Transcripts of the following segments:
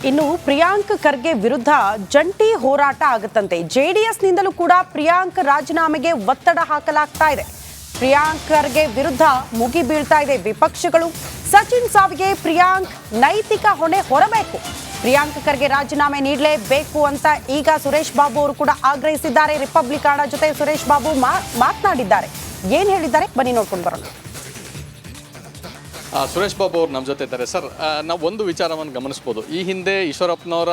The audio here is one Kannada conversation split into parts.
ಇನ್ನು ಪ್ರಿಯಾಂಕ್ ಖರ್ಗೆ ವಿರುದ್ಧ ಜಂಟಿ ಹೋರಾಟ ಆಗುತ್ತಂತೆ. ಜೆಡಿಎಸ್ನಿಂದಲೂ ಕೂಡ ಪ್ರಿಯಾಂಕ್ ರಾಜೀನಾಮೆಗೆ ಒತ್ತಡ ಹಾಕಲಾಗ್ತಾ ಇದೆ. ಪ್ರಿಯಾಂಕ್ ಖರ್ಗೆ ವಿರುದ್ಧ ಮುಗಿ ಬೀಳ್ತಾ ಇದೆ ವಿಪಕ್ಷಗಳು. ಸಚಿನ್ ಸಾವಿಗೆ ಪ್ರಿಯಾಂಕ್ ನೈತಿಕ ಹೊಣೆ ಹೊರಬೇಕು, ಪ್ರಿಯಾಂಕ್ ಖರ್ಗೆ ರಾಜೀನಾಮೆ ನೀಡಲೇಬೇಕು ಅಂತ ಈಗ ಸುರೇಶ್ ಬಾಬು ಅವರು ಕೂಡ ಆಗ್ರಹಿಸಿದ್ದಾರೆ. ರಿಪಬ್ಲಿಕನ್ ಜೊತೆ ಸುರೇಶ್ ಬಾಬು ಮಾತನಾಡಿದ್ದಾರೆ. ಏನ್ ಹೇಳಿದ್ದಾರೆ ಬನ್ನಿ ನೋಡ್ಕೊಂಡು ಬರೋಣ. ಸುರೇಶ್ ಬಾಬು ಅವರು ನಮ್ಮ ಜೊತೆ ಇದ್ದಾರೆ. ಸರ್, ನಾವು ಒಂದು ವಿಚಾರವನ್ನು ಗಮನಿಸ್ಬೋದು. ಈ ಹಿಂದೆ ಈಶ್ವರಪ್ಪನವರ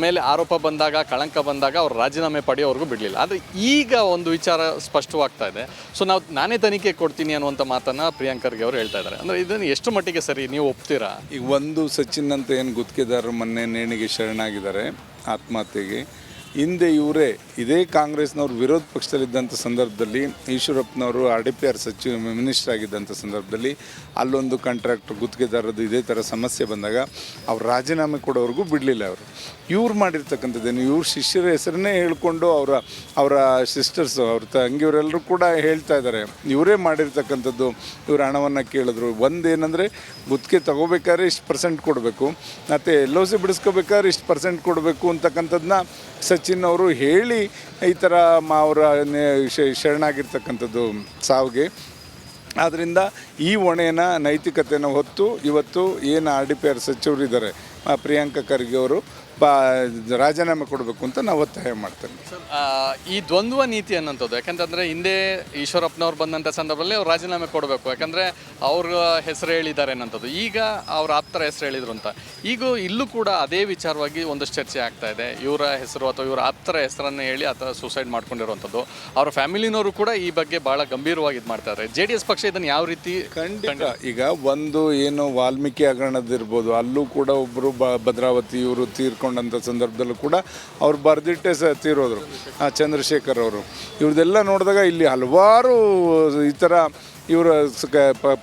ಮೇಲೆ ಆರೋಪ ಬಂದಾಗ, ಕಳಂಕ ಬಂದಾಗ ಅವ್ರು ರಾಜೀನಾಮೆ ಪಡೆಯೋವರೆಗೂ ಬಿಡಲಿಲ್ಲ. ಆದರೆ ಈಗ ಒಂದು ವಿಚಾರ ಸ್ಪಷ್ಟವಾಗ್ತಾ ಇದೆ. ಸೊ ನಾನೇ ತನಿಖೆ ಕೊಡ್ತೀನಿ ಅನ್ನುವಂಥ ಮಾತನ್ನು ಪ್ರಿಯಾಂಕ್ ಖರ್ಗೆ ಅವರು ಹೇಳ್ತಾ ಇದ್ದಾರೆ. ಅಂದರೆ ಇದನ್ನು ಎಷ್ಟು ಮಟ್ಟಿಗೆ ಸರಿ, ನೀವು ಒಪ್ತೀರಾ? ಈಗ ಒಂದು ಸಚಿನ್ ಅಂತ ಏನು ಗುತ್ತಿಗೆದಾರರು ಮೊನ್ನೆ ನೇಣಿಗೆ ಶರಣಾಗಿದ್ದಾರೆ ಆತ್ಮಹತ್ಯೆಗೆ. ಹಿಂದೆ ಇವರೇ ಇದೇ ಕಾಂಗ್ರೆಸ್ನವ್ರು ವಿರೋಧ ಪಕ್ಷದಲ್ಲಿದ್ದಂಥ ಸಂದರ್ಭದಲ್ಲಿ ಈಶ್ವರಪ್ಪನವರು RDPR ಸಚಿವ ಮಿನಿಸ್ಟರ್ ಆಗಿದ್ದಂಥ ಸಂದರ್ಭದಲ್ಲಿ ಅಲ್ಲೊಂದು ಕಾಂಟ್ರಾಕ್ಟರ್ ಗುತ್ತಿಗೆದಾರದ್ದು ಇದೇ ಥರ ಸಮಸ್ಯೆ ಬಂದಾಗ ಅವ್ರು ರಾಜೀನಾಮೆ ಕೊಡೋವರೆಗೂ ಬಿಡಲಿಲ್ಲ. ಅವರು ಇವ್ರು ಮಾಡಿರ್ತಕ್ಕಂಥದ್ದೇನು, ಇವ್ರ ಶಿಷ್ಯರ ಹೆಸರನ್ನೇ ಹೇಳ್ಕೊಂಡು ಅವರ ಸಿಸ್ಟರ್ಸು, ಅವ್ರ ತಂಗಿಯವರೆಲ್ಲರೂ ಕೂಡ ಹೇಳ್ತಾ ಇದ್ದಾರೆ ಇವರೇ ಮಾಡಿರ್ತಕ್ಕಂಥದ್ದು. ಇವ್ರ ಹಣವನ್ನು ಕೇಳಿದ್ರು. ಒಂದೇನೆಂದರೆ ಗುತ್ತಿಗೆ ತೊಗೋಬೇಕಾದ್ರೆ ಇಷ್ಟು ಪರ್ಸೆಂಟ್ ಕೊಡಬೇಕು, ಮತ್ತು LOC ಬಿಡಿಸ್ಕೋಬೇಕಾದ್ರೆ ಇಷ್ಟು ಪರ್ಸೆಂಟ್ ಕೊಡಬೇಕು ಅಂತಕ್ಕಂಥದ್ದನ್ನ ಸಚಿನ್ ಅವರು ಹೇಳಿ ಈ ಥರ ಅವರ ಶರಣಾಗಿರ್ತಕ್ಕಂಥದ್ದು ಸಾವಿಗೆ. ಆದ್ದರಿಂದ ಈ ಹೊಣೆಯನ್ನು, ನೈತಿಕತೆಯನ್ನು ಹೊತ್ತು ಇವತ್ತು ಏನು RDPR ಸಚಿವರಿದ್ದಾರೆ ಪ್ರಿಯಾಂಕ ಖರ್ಗೆ ಅವರು ರಾಜೀನಾಮೆ ಕೊಡಬೇಕು ಅಂತ ನಾವು ಒತ್ತಾಯ ಮಾಡ್ತೇನೆ. ಈ ದ್ವಂದ್ವ ನೀತಿ ಅನ್ನೋಂಥದ್ದು, ಯಾಕಂತಂದರೆ ಹಿಂದೆ ಈಶ್ವರಪ್ಪನವ್ರು ಬಂದಂಥ ಸಂದರ್ಭದಲ್ಲಿ ಅವ್ರು ರಾಜೀನಾಮೆ ಕೊಡಬೇಕು, ಯಾಕಂದರೆ ಅವ್ರ ಹೆಸರು ಹೇಳಿದ್ದಾರೆ ಅನ್ನೋಂಥದ್ದು. ಈಗ ಅವ್ರ ಆಪ್ತರ ಹೆಸರು ಹೇಳಿದ್ರು ಅಂತ. ಈಗ ಇಲ್ಲೂ ಕೂಡ ಅದೇ ವಿಚಾರವಾಗಿ ಒಂದಷ್ಟು ಚರ್ಚೆ ಆಗ್ತಾ ಇದೆ. ಇವರ ಹೆಸರು ಅಥವಾ ಇವರ ಆಪ್ತರ ಹೆಸರನ್ನು ಹೇಳಿ ಅಥವಾ ಸೂಸೈಡ್ ಮಾಡ್ಕೊಂಡಿರುವಂಥದ್ದು. ಅವರ ಫ್ಯಾಮಿಲಿನವರು ಕೂಡ ಈ ಬಗ್ಗೆ ಭಾಳ ಗಂಭೀರವಾಗಿ ಇದು ಮಾಡ್ತಾ ಇದ್ದಾರೆ. JDS ಪಕ್ಷ ಇದನ್ನು ಯಾವ ರೀತಿ? ಖಂಡಿತ. ಈಗ ಒಂದು ಏನು ವಾಲ್ಮೀಕಿ ಹಗರಣದಿರ್ಬೋದು, ಅಲ್ಲೂ ಕೂಡ ಒಬ್ಬರು ಭದ್ರಾವತಿ ಇವರು ತೀರ್ಕೊಂಡಂಥ ಸಂದರ್ಭದಲ್ಲೂ ಕೂಡ ಅವ್ರು ಬರೆದಿಟ್ಟೆ ತೀರೋದ್ರು, ಚಂದ್ರಶೇಖರ್ ಅವರು. ಇವ್ರದ್ದೆಲ್ಲ ನೋಡಿದಾಗ ಇಲ್ಲಿ ಹಲವಾರು ಈ ಥರ ಇವರ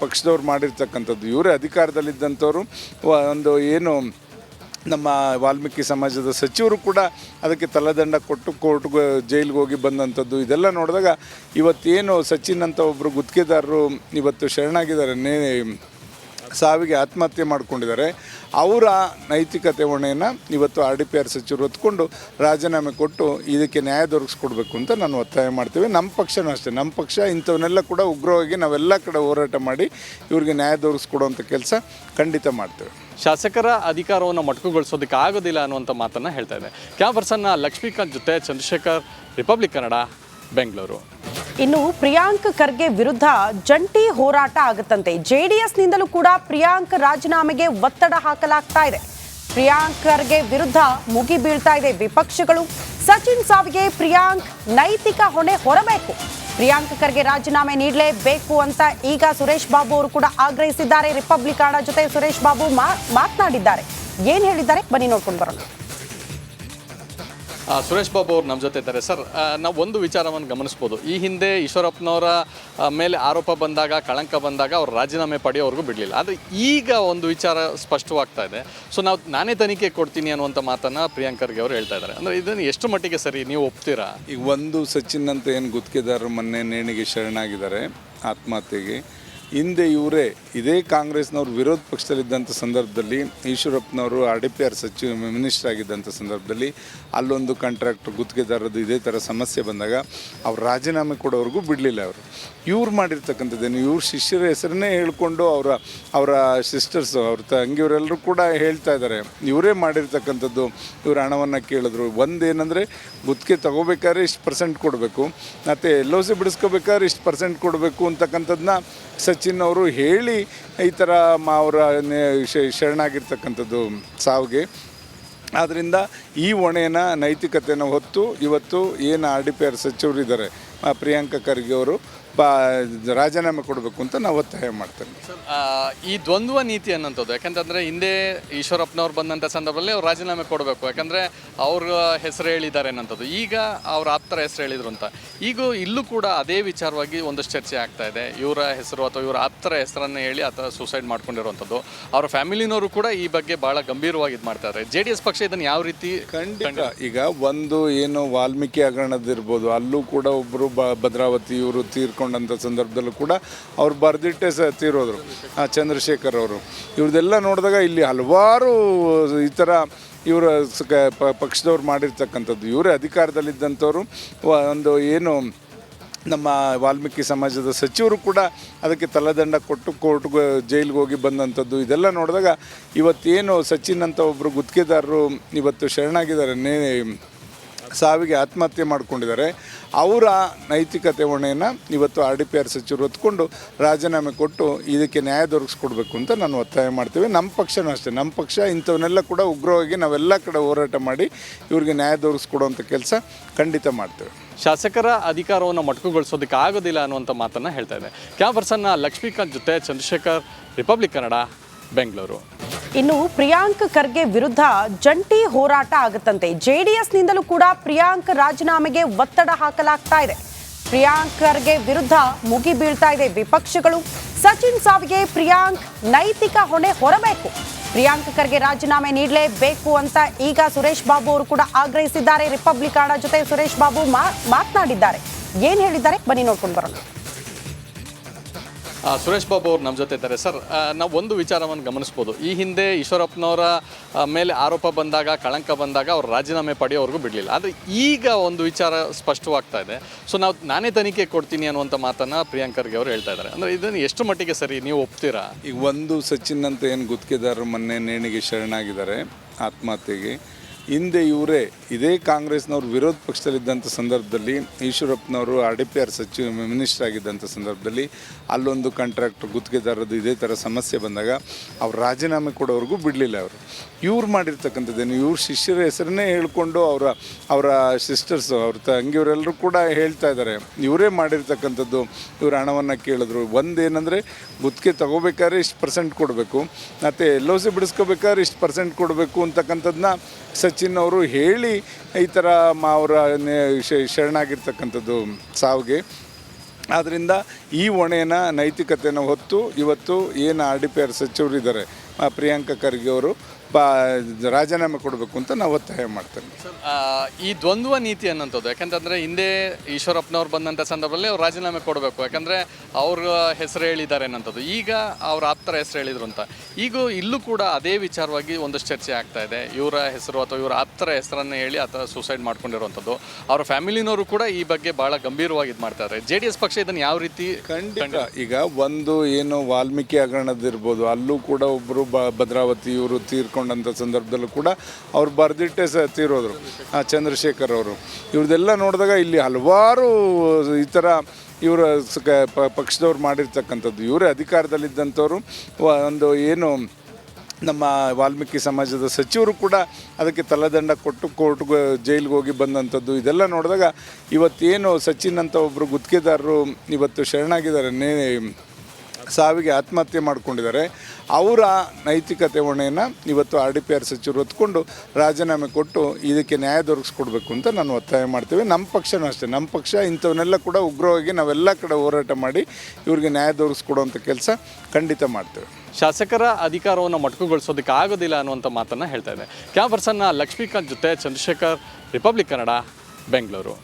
ಪಕ್ಷದವ್ರು ಮಾಡಿರ್ತಕ್ಕಂಥದ್ದು. ಇವರೇ ಅಧಿಕಾರದಲ್ಲಿದ್ದಂಥವ್ರು. ಒಂದು ಏನು ನಮ್ಮ ವಾಲ್ಮೀಕಿ ಸಮಾಜದ ಸಚಿವರು ಕೂಡ ಅದಕ್ಕೆ ತಲೆದಂಡ ಕೊಟ್ಟು ಕೋರ್ಟ್ಗೆ ಜೈಲಿಗೆ ಹೋಗಿ ಬಂದಂಥದ್ದು. ಇದೆಲ್ಲ ನೋಡಿದಾಗ ಇವತ್ತೇನು ಸಚಿನ್ ಅಂತ ಒಬ್ಬರು ಗುತ್ತಿಗೆದಾರರು ಇವತ್ತು ಶರಣಾಗಿದ್ದಾರೆ, ಸಾವಿಗೆ ಆತ್ಮಹತ್ಯೆ ಮಾಡ್ಕೊಂಡಿದ್ದಾರೆ. ಅವರ ನೈತಿಕತೆ ಹೊಣೆಯನ್ನು ಇವತ್ತು RDPR ಸಚಿವರು ಹೊತ್ಕೊಂಡು ರಾಜೀನಾಮೆ ಕೊಟ್ಟು ಇದಕ್ಕೆ ನ್ಯಾಯ ದೊರಕಿಸ್ಕೊಡ್ಬೇಕು ಅಂತ ನಾನು ಒತ್ತಾಯ ಮಾಡ್ತೀವಿ. ನಮ್ಮ ಪಕ್ಷನೂ ಅಷ್ಟೇ. ನಮ್ಮ ಪಕ್ಷ ಇಂಥವನ್ನೆಲ್ಲ ಕೂಡ ಉಗ್ರವಾಗಿ ನಾವೆಲ್ಲ ಕಡೆ ಹೋರಾಟ ಮಾಡಿ ಇವ್ರಿಗೆ ನ್ಯಾಯ ದೊರಕಿಸ್ಕೊಡುವಂಥ ಕೆಲಸ ಖಂಡಿತ ಮಾಡ್ತೇವೆ. ಶಾಸಕರ ಅಧಿಕಾರವನ್ನು ಮೊಟಕುಗೊಳಿಸೋದಕ್ಕೆ ಆಗೋದಿಲ್ಲ ಅನ್ನುವಂಥ ಮಾತನ್ನು ಹೇಳ್ತಾ ಇದೆ. ಕ್ಯಾಮರ್ಸನ್ನ ಲಕ್ಷ್ಮೀಕಾಂತ್ ಜೊತೆ ಚಂದ್ರಶೇಖರ್, ರಿಪಬ್ಲಿಕ್ ಕನ್ನಡ, ಬೆಂಗಳೂರು. ಇನ್ನು ಪ್ರಿಯಾಂಕ್ ಖರ್ಗೆ ವಿರುದ್ಧ ಜಂಟಿ ಹೋರಾಟ ಆಗುತ್ತಂತೆ. ಜೆಡಿಎಸ್ನಿಂದಲೂ ಕೂಡ ಪ್ರಿಯಾಂಕ್ ರಾಜೀನಾಮೆಗೆ ಒತ್ತಡ ಹಾಕಲಾಗ್ತಾ ಇದೆ. ಪ್ರಿಯಾಂಕ್ ಖರ್ಗೆ ವಿರುದ್ಧ ಮುಗಿ ಬೀಳ್ತಾ ಇದೆ ವಿಪಕ್ಷಗಳು. ಸಚಿನ್ ಸಾವಿಗೆ ಪ್ರಿಯಾಂಕ್ ನೈತಿಕ ಹೊಣೆ ಹೊರಬೇಕು, ಪ್ರಿಯಾಂಕ್ ಖರ್ಗೆ ರಾಜೀನಾಮೆ ನೀಡಲೇಬೇಕು ಅಂತ ಈಗ ಸುರೇಶ್ ಬಾಬು ಅವರು ಕೂಡ ಆಗ್ರಹಿಸಿದ್ದಾರೆ. ರಿಪಬ್ಲಿಕನ್ ಜೊತೆ ಸುರೇಶ್ ಬಾಬು ಮಾತನಾಡಿದ್ದಾರೆ. ಏನ್ ಹೇಳಿದ್ದಾರೆ ಬನ್ನಿ ನೋಡ್ಕೊಂಡು ಬರೋಣ. ಸುರೇಶ್ ಬಾಬು ಅವರು ನಮ್ಮ ಜೊತೆ ಇದ್ದಾರೆ. ಸರ್, ನಾವು ಒಂದು ವಿಚಾರವನ್ನು ಗಮನಿಸ್ಬೋದು. ಈ ಹಿಂದೆ ಈಶ್ವರಪ್ಪನವರ ಮೇಲೆ ಆರೋಪ ಬಂದಾಗ, ಕಳಂಕ ಬಂದಾಗ ಅವ್ರು ರಾಜೀನಾಮೆ ಪಡೆಯೋವರೆಗೂ ಬಿಡಲಿಲ್ಲ. ಆದರೆ ಈಗ ಒಂದು ವಿಚಾರ ಸ್ಪಷ್ಟವಾಗ್ತಾ ಇದೆ. ಸೊ ನಾನೇ ತನಿಖೆ ಕೊಡ್ತೀನಿ ಅನ್ನುವಂಥ ಮಾತನ್ನು ಪ್ರಿಯಾಂಕ್ ಖರ್ಗೆ ಅವರು ಹೇಳ್ತಾ ಇದ್ದಾರೆ. ಅಂದರೆ ಇದನ್ನು ಎಷ್ಟು ಮಟ್ಟಿಗೆ ಸರಿ, ನೀವು ಒಪ್ತೀರಾ? ಈಗ ಒಂದು ಸಚಿನ್ ಅಂತ ಏನು ಗುತ್ತಿಗೆದಾರರು ಮೊನ್ನೆ ನೇಣಿಗೆ ಶರಣಾಗಿದ್ದಾರೆ ಆತ್ಮಹತ್ಯೆಗೆ. ಹಿಂದೆ ಇವರೇ ಇದೇ ಕಾಂಗ್ರೆಸ್ನವ್ರು ವಿರೋಧ ಪಕ್ಷದಲ್ಲಿದ್ದಂಥ ಸಂದರ್ಭದಲ್ಲಿ ಈಶ್ವರಪ್ಪನವರು RDPR ಸಚಿವ ಮಿನಿಸ್ಟರ್ ಆಗಿದ್ದಂಥ ಸಂದರ್ಭದಲ್ಲಿ ಅಲ್ಲೊಂದು ಕಾಂಟ್ರಾಕ್ಟರ್ ಗುತ್ತಿಗೆದಾರದ್ದು ಇದೇ ಥರ ಸಮಸ್ಯೆ ಬಂದಾಗ ಅವ್ರು ರಾಜೀನಾಮೆ ಕೊಡೋವರೆಗೂ ಬಿಡಲಿಲ್ಲ. ಅವರು ಇವ್ರು ಮಾಡಿರ್ತಕ್ಕಂಥದ್ದೇನು, ಇವ್ರ ಶಿಷ್ಯರ ಹೆಸರನ್ನೇ ಹೇಳ್ಕೊಂಡು ಅವರ ಸಿಸ್ಟರ್ಸು, ಅವ್ರ ತಂಗಿಯವರೆಲ್ಲರೂ ಕೂಡ ಹೇಳ್ತಾ ಇದ್ದಾರೆ ಇವರೇ ಮಾಡಿರ್ತಕ್ಕಂಥದ್ದು. ಇವ್ರ ಹಣವನ್ನು ಕೇಳಿದ್ರು. ಒಂದೇನೆಂದರೆ ಗುತ್ತಿಗೆ ತೊಗೋಬೇಕಾದ್ರೆ ಇಷ್ಟು ಪರ್ಸೆಂಟ್ ಕೊಡಬೇಕು, ಮತ್ತು LOC ಬಿಡಿಸ್ಕೋಬೇಕಾದ್ರೆ ಇಷ್ಟು ಪರ್ಸೆಂಟ್ ಕೊಡಬೇಕು ಅಂತಕ್ಕಂಥದ್ದನ್ನ ಸಚಿನ್ ಅವರು ಹೇಳಿ ಈ ಥರ ಅವರ ಶರಣಾಗಿರ್ತಕ್ಕಂಥದ್ದು ಸಾವಿಗೆ. ಆದ್ದರಿಂದ ಈ ಹೊಣೆಯನ್ನು, ನೈತಿಕತೆಯನ್ನು ಹೊತ್ತು ಇವತ್ತು ಏನು RDPR ಸಚಿವರಿದ್ದಾರೆ ಪ್ರಿಯಾಂಕ ಖರ್ಗೆ ಅವರು ರಾಜೀನಾಮೆ ಕೊಡಬೇಕು ಅಂತ ನಾವು ಒತ್ತಾಯ ಮಾಡ್ತೇನೆ. ಈ ದ್ವಂದ್ವ ನೀತಿ ಅನ್ನೋಂಥದ್ದು, ಯಾಕಂತಂದರೆ ಹಿಂದೆ ಈಶ್ವರಪ್ಪನವ್ರು ಬಂದಂಥ ಸಂದರ್ಭದಲ್ಲಿ ಅವ್ರು ರಾಜೀನಾಮೆ ಕೊಡಬೇಕು, ಯಾಕಂದರೆ ಅವ್ರ ಹೆಸರು ಹೇಳಿದ್ದಾರೆ ಅನ್ನೋಂಥದ್ದು. ಈಗ ಅವ್ರ ಆಪ್ತರ ಹೆಸರು ಹೇಳಿದ್ರು ಅಂತ. ಈಗ ಇಲ್ಲೂ ಕೂಡ ಅದೇ ವಿಚಾರವಾಗಿ ಒಂದಷ್ಟು ಚರ್ಚೆ ಆಗ್ತಾ ಇದೆ. ಇವರ ಹೆಸರು ಅಥವಾ ಇವರ ಆಪ್ತರ ಹೆಸರನ್ನು ಹೇಳಿ ಅಥವಾ ಸೂಸೈಡ್ ಮಾಡ್ಕೊಂಡಿರುವಂಥದ್ದು. ಅವರ ಫ್ಯಾಮಿಲಿನವರು ಕೂಡ ಈ ಬಗ್ಗೆ ಭಾಳ ಗಂಭೀರವಾಗಿ ಇದು ಮಾಡ್ತಾ ಇದ್ದಾರೆ. JDS ಪಕ್ಷ ಇದನ್ನು ಯಾವ ರೀತಿ? ಖಂಡಿತ. ಈಗ ಒಂದು ಏನು ವಾಲ್ಮೀಕಿ ಹಗರಣದಿರ್ಬೋದು, ಅಲ್ಲೂ ಕೂಡ ಒಬ್ಬರು ಭದ್ರಾವತಿ ಇವರು ತೀರ್ಕೊಂಡು ತೀರ್ಕೊಂಡಂಥ ಸಂದರ್ಭದಲ್ಲೂ ಕೂಡ ಅವ್ರು ಬರೆದಿಟ್ಟೆ ತೀರೋದ್ರು ಚಂದ್ರಶೇಖರ್ ಅವರು. ಇವ್ರದ್ದೆಲ್ಲ ನೋಡಿದಾಗ ಇಲ್ಲಿ ಹಲವಾರು ಈ ಥರ ಇವರ ಪಕ್ಷದವ್ರು ಮಾಡಿರ್ತಕ್ಕಂಥದ್ದು. ಇವರೇ ಅಧಿಕಾರದಲ್ಲಿದ್ದಂಥವ್ರು. ಒಂದು ಏನು ನಮ್ಮ ವಾಲ್ಮೀಕಿ ಸಮಾಜದ ಸಚಿವರು ಕೂಡ ಅದಕ್ಕೆ ತಲೆದಂಡ ಕೊಟ್ಟು ಕೋರ್ಟ್ಗೆ ಜೈಲಿಗೆ ಹೋಗಿ ಬಂದಂಥದ್ದು. ಇದೆಲ್ಲ ನೋಡಿದಾಗ ಇವತ್ತೇನು ಸಚಿನ್ ಅಂತ ಒಬ್ಬರು ಗುತ್ತಿಗೆದಾರರು ಇವತ್ತು ಶರಣಾಗಿದ್ದಾರೆ, ಸಾವಿಗೆ ಆತ್ಮಹತ್ಯೆ ಮಾಡ್ಕೊಂಡಿದ್ದಾರೆ. ಅವರ ನೈತಿಕತೆ ಹೊಣೆಯನ್ನು ಇವತ್ತು RDPR ಸಚಿವರು ಹೊತ್ಕೊಂಡು ರಾಜೀನಾಮೆ ಕೊಟ್ಟು ಇದಕ್ಕೆ ನ್ಯಾಯ ದೊರಕಿಸ್ಕೊಡ್ಬೇಕು ಅಂತ ನಾನು ಒತ್ತಾಯ ಮಾಡ್ತೀವಿ. ನಮ್ಮ ಪಕ್ಷನೂ ಅಷ್ಟೇ, ನಮ್ಮ ಪಕ್ಷ ಇಂಥವನ್ನೆಲ್ಲ ಕೂಡ ಉಗ್ರವಾಗಿ ನಾವೆಲ್ಲ ಕಡೆ ಹೋರಾಟ ಮಾಡಿ ಇವ್ರಿಗೆ ನ್ಯಾಯ ದೊರಕಿಸ್ಕೊಡುವಂಥ ಕೆಲಸ ಖಂಡಿತ ಮಾಡ್ತೇವೆ. ಶಾಸಕರ ಅಧಿಕಾರವನ್ನು ಮೊಟಕುಗೊಳಿಸೋದಕ್ಕೆ ಆಗೋದಿಲ್ಲ ಅನ್ನುವಂಥ ಮಾತನ್ನು ಹೇಳ್ತಾ ಇದೆ. ಕ್ಯಾಮರ್ಸನ್ನ ಲಕ್ಷ್ಮೀಕಾಂತ್ ಜೊತೆ ಚಂದ್ರಶೇಖರ್, ರಿಪಬ್ಲಿಕ್ ಕನ್ನಡ, ಬೆಂಗಳೂರು. ಇನ್ನು ಪ್ರಿಯಾಂಕ್ ಖರ್ಗೆ ವಿರುದ್ಧ ಜಂಟಿ ಹೋರಾಟ ಆಗುತ್ತಂತೆ. ಜೆಡಿಎಸ್ನಿಂದಲೂ ಕೂಡ ಪ್ರಿಯಾಂಕ್ ರಾಜೀನಾಮೆಗೆ ಒತ್ತಡ ಹಾಕಲಾಗ್ತಾ ಇದೆ. ಪ್ರಿಯಾಂಕ್ ಖರ್ಗೆ ವಿರುದ್ಧ ಮುಗಿ ಬೀಳ್ತಾ ಇದೆ ವಿಪಕ್ಷಗಳು. ಸಚಿನ್ ಸಾವಿಗೆ ಪ್ರಿಯಾಂಕ್ ನೈತಿಕ ಹೊಣೆ ಹೊರಬೇಕು, ಪ್ರಿಯಾಂಕ್ ಖರ್ಗೆ ರಾಜೀನಾಮೆ ನೀಡಲೇಬೇಕು ಅಂತ ಈಗ ಸುರೇಶ್ ಬಾಬು ಅವರು ಕೂಡ ಆಗ್ರಹಿಸಿದ್ದಾರೆ. ರಿಪಬ್ಲಿಕ್ ಕನ್ನಡ ಜೊತೆ ಸುರೇಶ್ ಬಾಬು ಮಾತನಾಡಿದ್ದಾರೆ. ಏನ್ ಹೇಳಿದ್ದಾರೆ ಬನ್ನಿ ನೋಡ್ಕೊಂಡು ಬರೋಣ. ಸುರೇಶ್ ಬಾಬು ಅವರು ನಮ್ಮ ಜೊತೆ ಇದ್ದಾರೆ. ಸರ್, ನಾವು ಒಂದು ವಿಚಾರವನ್ನು ಗಮನಿಸ್ಬೋದು. ಈ ಹಿಂದೆ ಈಶ್ವರಪ್ಪನವರ ಮೇಲೆ ಆರೋಪ ಬಂದಾಗ, ಕಳಂಕ ಬಂದಾಗ ಅವ್ರು ರಾಜೀನಾಮೆ ಪಡೆಯೋವರೆಗೂ ಬಿಡಲಿಲ್ಲ. ಆದರೆ ಈಗ ಒಂದು ವಿಚಾರ ಸ್ಪಷ್ಟವಾಗ್ತಾ ಇದೆ. ಸೊ ನಾನೇ ತನಿಖೆ ಕೊಡ್ತೀನಿ ಅನ್ನುವಂಥ ಮಾತನ್ನು ಪ್ರಿಯಾಂಕ್ ಖರ್ಗೆ ಅವರು ಹೇಳ್ತಾ ಇದ್ದಾರೆ. ಅಂದರೆ ಇದನ್ನು ಎಷ್ಟು ಮಟ್ಟಿಗೆ ಸರಿ, ನೀವು ಒಪ್ತೀರಾ? ಈಗ ಒಂದು ಸಚಿನ್ ಅಂತ ಏನು ಗುತ್ತಿಗೆದಾರರು ಮೊನ್ನೆ ನೇಣಿಗೆ ಶರಣಾಗಿದ್ದಾರೆ ಆತ್ಮಹತ್ಯೆಗೆ, ಹಿಂದೆ ಇವರೇ ಇದೇ ಕಾಂಗ್ರೆಸ್ನವ್ರು ವಿರೋಧ ಪಕ್ಷದಲ್ಲಿದ್ದಂಥ ಸಂದರ್ಭದಲ್ಲಿ ಈಶ್ವರಪ್ಪನವರು RDPR ಮಿನಿಸ್ಟರ್ ಆಗಿದ್ದಂಥ ಸಂದರ್ಭದಲ್ಲಿ ಅಲ್ಲೊಂದು ಕಾಂಟ್ರಾಕ್ಟರ್ ಗುತ್ತಿಗೆದಾರದ್ದು ಇದೇ ಥರ ಸಮಸ್ಯೆ ಬಂದಾಗ ಅವ್ರು ರಾಜೀನಾಮೆ ಕೊಡೋವರೆಗೂ ಬಿಡಲಿಲ್ಲ. ಅವರು ಇವ್ರು ಮಾಡಿರ್ತಕ್ಕಂಥದ್ದೇನು, ಇವ್ರ ಶಿಷ್ಯರ ಹೆಸರನ್ನೇ ಹೇಳ್ಕೊಂಡು ಅವರ ಸಿಸ್ಟರ್ಸು, ಅವ್ರ ತಂಗಿಯವರೆಲ್ಲರೂ ಕೂಡ ಹೇಳ್ತಾ ಇದ್ದಾರೆ ಇವರೇ ಮಾಡಿರ್ತಕ್ಕಂಥದ್ದು. ಇವ್ರ ಹಣವನ್ನು ಕೇಳಿದ್ರು. ಒಂದೇನೆಂದರೆ ಗುತ್ತಿಗೆ ತೊಗೋಬೇಕಾದ್ರೆ ಇಷ್ಟು % ಕೊಡಬೇಕು, ಮತ್ತು LOC ಬಿಡಿಸ್ಕೋಬೇಕಾದ್ರೆ ಇಷ್ಟು % ಕೊಡಬೇಕು ಅಂತಕ್ಕಂಥದ್ದನ್ನ ಸಚಿನ್ ಅವರು ಹೇಳಿ ಈ ಥರ ಅವರ ಶರಣಾಗಿರ್ತಕ್ಕಂಥದ್ದು ಸಾವಿಗೆ. ಆದ್ದರಿಂದ ಈ ಹೊಣೆನ ನೈತಿಕತೆಯನ್ನು ಹೊತ್ತು ಇವತ್ತು ಏನು RDPR ಸಚಿವರು ಇದ್ದಾರೆ ಪ್ರಿಯಾಂಕ ಖರ್ಗೆ ಅವರು ರಾಜೀನಾಮೆ ಕೊಡಬೇಕು ಅಂತ ನಾವು ಒತ್ತಾಯ ಮಾಡ್ತೇನೆ. ಈ ದ್ವಂದ್ವ ನೀತಿ ಅನ್ನೋಂಥದ್ದು, ಯಾಕಂತಂದರೆ ಹಿಂದೆ ಈಶ್ವರಪ್ಪನವ್ರು ಬಂದಂಥ ಸಂದರ್ಭದಲ್ಲಿ ಅವ್ರು ರಾಜೀನಾಮೆ ಕೊಡಬೇಕು, ಯಾಕಂದರೆ ಅವ್ರ ಹೆಸರು ಹೇಳಿದ್ದಾರೆ ಅನ್ನೋಂಥದ್ದು. ಈಗ ಅವ್ರ ಆಪ್ತರ ಹೆಸರು ಹೇಳಿದ್ರು ಅಂತ. ಈಗ ಇಲ್ಲೂ ಕೂಡ ಅದೇ ವಿಚಾರವಾಗಿ ಒಂದಷ್ಟು ಚರ್ಚೆ ಆಗ್ತಾ ಇದೆ. ಇವರ ಹೆಸರು ಅಥವಾ ಇವರ ಆಪ್ತರ ಹೆಸರನ್ನು ಹೇಳಿ ಅಥವಾ ಸೂಸೈಡ್ ಮಾಡ್ಕೊಂಡಿರುವಂಥದ್ದು. ಅವರ ಫ್ಯಾಮಿಲಿನವರು ಕೂಡ ಈ ಬಗ್ಗೆ ಭಾಳ ಗಂಭೀರವಾಗಿ ಇದು ಮಾಡ್ತಾರೆ. JDS ಪಕ್ಷ ಇದನ್ನು ಯಾವ ರೀತಿ? ಖಂಡಿತ. ಈಗ ಒಂದು ಏನು ವಾಲ್ಮೀಕಿ ಹಗರಣದಿರ್ಬೋದು, ಅಲ್ಲೂ ಕೂಡ ಒಬ್ಬರು ಭದ್ರಾವತಿ ಇವರು ತೀರ್ಕೊಂಡಂಥ ಸಂದರ್ಭದಲ್ಲೂ ಕೂಡ ಅವ್ರು ಬರೆದಿಟ್ಟೆ ತೀರೋದ್ರು ಚಂದ್ರಶೇಖರ್ ಅವರು. ಇವ್ರದ್ದೆಲ್ಲ ನೋಡಿದಾಗ ಇಲ್ಲಿ ಹಲವಾರು ಈ ಥರ ಇವರ ಪಕ್ಷದವ್ರು ಮಾಡಿರ್ತಕ್ಕಂಥದ್ದು. ಇವರೇ ಅಧಿಕಾರದಲ್ಲಿದ್ದಂಥವ್ರು. ಒಂದು ಏನು ನಮ್ಮ ವಾಲ್ಮೀಕಿ ಸಮಾಜದ ಸಚಿವರು ಕೂಡ ಅದಕ್ಕೆ ತಲೆದಂಡ ಕೊಟ್ಟು ಕೋರ್ಟ್ಗೆ ಜೈಲಿಗೆ ಹೋಗಿ ಬಂದಂಥದ್ದು. ಇದೆಲ್ಲ ನೋಡಿದಾಗ ಇವತ್ತೇನು ಸಚಿನ್ ಅಂತ ಒಬ್ಬರು ಗುತ್ತಿಗೆದಾರರು ಇವತ್ತು ಶರಣಾಗಿದ್ದಾರೆ, ಸಾವಿಗೆ ಆತ್ಮಹತ್ಯೆ ಮಾಡ್ಕೊಂಡಿದ್ದಾರೆ. ಅವರ ನೈತಿಕತೆ ಹೊಣೆಯನ್ನು ಇವತ್ತು RDPR ಸಚಿವರು ಹೊತ್ಕೊಂಡು ರಾಜೀನಾಮೆ ಕೊಟ್ಟು ಇದಕ್ಕೆ ನ್ಯಾಯ ದೊರಕಿಸ್ಕೊಡ್ಬೇಕು ಅಂತ ನಾನು ಒತ್ತಾಯ ಮಾಡ್ತೀವಿ. ನಮ್ಮ ಪಕ್ಷನೂ ಅಷ್ಟೇ, ನಮ್ಮ ಪಕ್ಷ ಇಂಥವನ್ನೆಲ್ಲ ಕೂಡ ಉಗ್ರವಾಗಿ ನಾವೆಲ್ಲ ಕಡೆ ಹೋರಾಟ ಮಾಡಿ ಇವ್ರಿಗೆ ನ್ಯಾಯ ದೊರಕಿಸ್ಕೊಡುವಂಥ ಕೆಲಸ ಖಂಡಿತ ಮಾಡ್ತೇವೆ. ಶಾಸಕರ ಅಧಿಕಾರವನ್ನು ಮೊಟಕುಗೊಳಿಸೋದಕ್ಕೆ ಆಗೋದಿಲ್ಲ ಅನ್ನುವಂಥ ಮಾತನ್ನು ಹೇಳ್ತಾ ಇದೆ. ಕ್ಯಾಮರ್ಸನ್ನ ಲಕ್ಷ್ಮೀಕಾಂತ್ ಜೊತೆ ಚಂದ್ರಶೇಖರ್, ರಿಪಬ್ಲಿಕ್ ಕನ್ನಡ, ಬೆಂಗಳೂರು.